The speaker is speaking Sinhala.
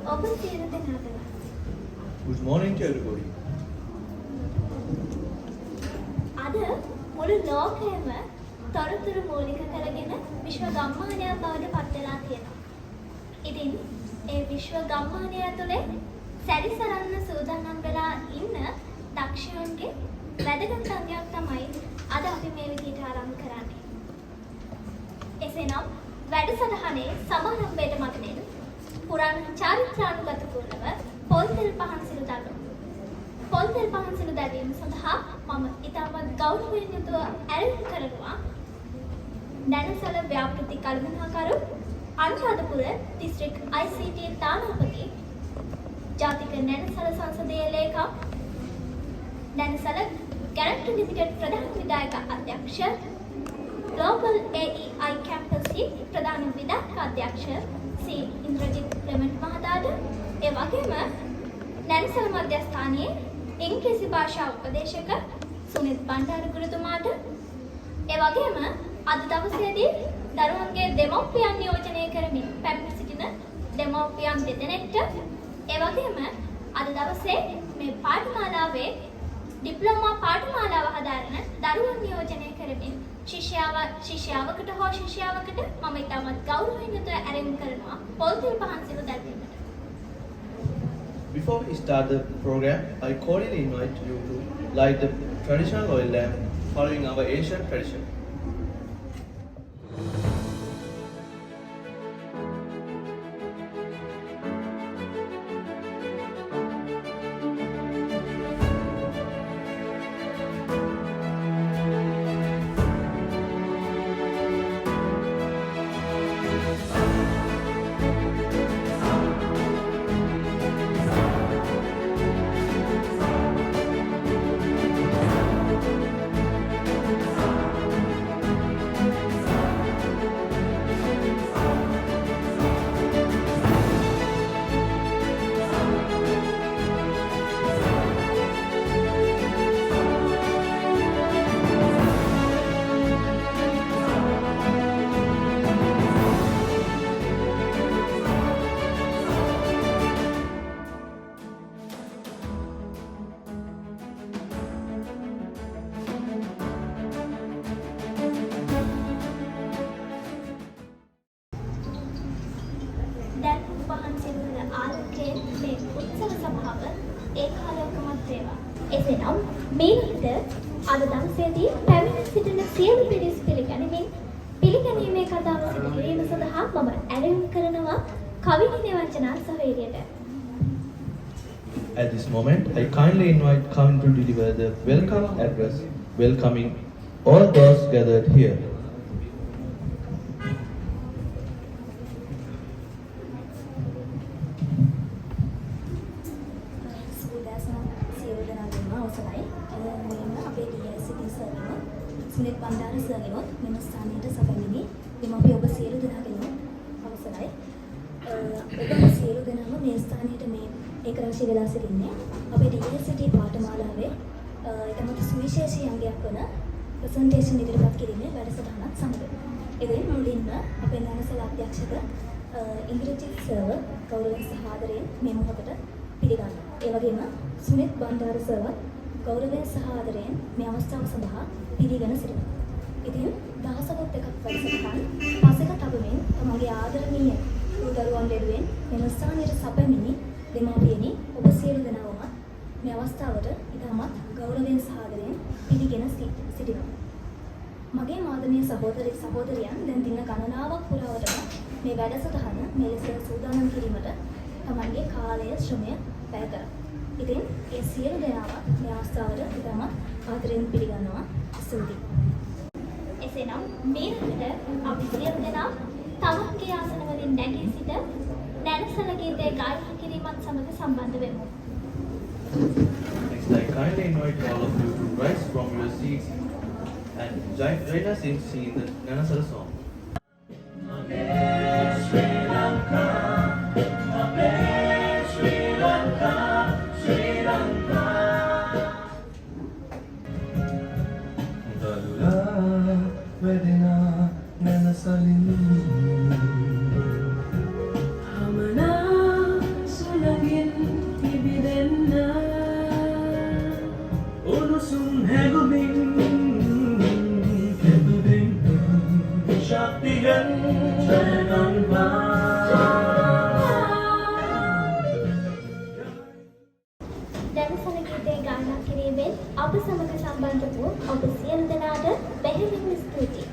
Good morning to everybody. අද මුළු ලෝකයම තොරතුරු මූලික කරගෙන විශ්ව ගම්මානයක් බවට පත් වෙලා තියෙනවා. ඉතින් ඒ විශ්ව ගම්මානය ඇතුලේ සැරිසරන්න සූදානම් වෙලා ඉන්න දක්ෂයන්ගේ වැදගත් අංගයක් තමයි අද අපි මේ විදිහට ආරම්භ කරන්නේ. එසේනම් වැඩසටහනේ සමාරම්භයට මතකෙන් පුරාණ චාරිත්‍රානුගත කුලව පොල්තෙල් පහන් සිළු දල්වමු. පොල්තෙල් පහන් සිළු දැල්වීම සඳහා මම ඉතාමත් ගෞරවයෙන් යුතුව ඇරයුම් කරනවා දැනසල ව්‍යාපෘති කළමනාකරු අනුරාධපුර දිස්ත්‍රික් ICT තානාපති ජාතික නැනසල සංසදීය ලේකම් නැනසල ගැරන්ටි ලිමිටඩ් ප්‍රධාන විධායක අධ්‍යක්ෂ Global AEI Campus ප්‍රධාන විධායක අධ්‍යක්ෂ ශ්‍රී ඉන්ද්‍රජිත් ප්‍රමණ් මහතාට ඒ වගේම නැන්සල මධ්‍යස්ථානයේ ඉංග්‍රීසි භාෂා උපදේශක සුනිත් බණ්ඩාර ගුරුතුමාට ඒ වගේම අද දවසේදී දරුවන්ගේ දෙමව්පියන් නියෝජනය කරමින් පැමිණ සිටින දෙමව්පියන් දෙදෙනෙක්ට ඒ වගේම අද දවසේ මේ පාඨමාලාවේ ඩිප්ලෝමා පාඨමාලාව හදාරන දරුවන් නියෝජනය කරමින් ශිෂ්‍යාවකට හෝ ශිෂ්‍යාවකට මම ඉතාමත් ගෞරවයෙන් යුතුව ඇරයුම් කරනවා පොල්තෙල් පහන් සිළු දැල්වීමට. Before we start the program, I cordially invite you to light the traditional oil lamp following our Asian tradition. එසේනම් මේ විදිහට අද දවසේදී පැමිණ සිටින සියලු පිරිස් පිළිගැනීමේ කතාව සිදු කිරීම සඳහා මම ඇරයුම් කරනවා කවිනි නිවංජනා සහෝදරියට. At this moment, I kindly invite Kavin to deliver the welcome address, welcoming all those gathered here. Sunith Bandara සර්ගෙනොත් මෙම ස්ථානයට සැපැමිණි දෙමාපිය ඔබ සියලු දෙනාගෙනොත් අවසරයි. ඔබ සියලු දෙනාම මේ ස්ථානයට මේ ඒකරාශී වෙලා සිටින්නේ අපේ DSCT පාඨමාලාවේ ඊටමත් සුවිශේෂී අංගයක් වන ප්‍රසන්ටේෂන් ඉදිරිපත් කිරීමේ වැඩසටහනක් සමග. එදින මුලින්ම අපේ නැනසල අධ්‍යක්ෂක ඉන්ද්‍රජිත් සර් ගෞරවයෙන් සහ ආදරයෙන් මේ මොහොතට පිළිගන්නවා. ඒ වගේම සුනිත් බණ්ඩාර සර්වත් ගෞරවයෙන් සහ ආදරයෙන් මේ අවස්ථාව සඳහා පිළිගෙන සිටිනවා. ඉතින් දහසකට එකක් වැඩසටහන් පසෙක තබමින් තමගේ ආදරණීය දරුවන් වෙනුවෙන් මෙම ස්ථානයට සැපැමිණි දෙමාපියනි ඔබ සියලු දෙනාම මේ අවස්ථාවට ඉතාමත් ගෞරවයෙන් සහ ආදරයෙන් පිළිගෙන සිටිනවා. මගේ මාදනීය සහෝදරයන් දැන් දින ගණනාවක් පුරාවටම මේ වැඩසටහන මේ ලෙස සූදානම් කිරීමට තමන්ගේ කාලය ශ්‍රමය වැය කරා. ඉතින් ඒ සියලු දෙනාම මේ අවස්ථාවට ඉතාමත් ආදරයෙන් පිළිගන්නවා. ස්තුතියි. එසේනම් මේ විදිහට අපි සියලු දෙනා තමන්ගේ ආසන වලින් නැගී සිට නැනසල ගීතය ගායනා කිරීමත් සමග සම්බන්ධ වෙමු. Next, I kindly invite all of you to rise from your seats and join us in singing the Nanasala song. Sri Lanka, Sri Lanka, Sri Lanka. Dalula vedina nanasalin. Hamana අප සමග සම්බන්ධ වූ ඔබ සියලු දෙනාට බෙහෙවින්ම ස්තුතියි.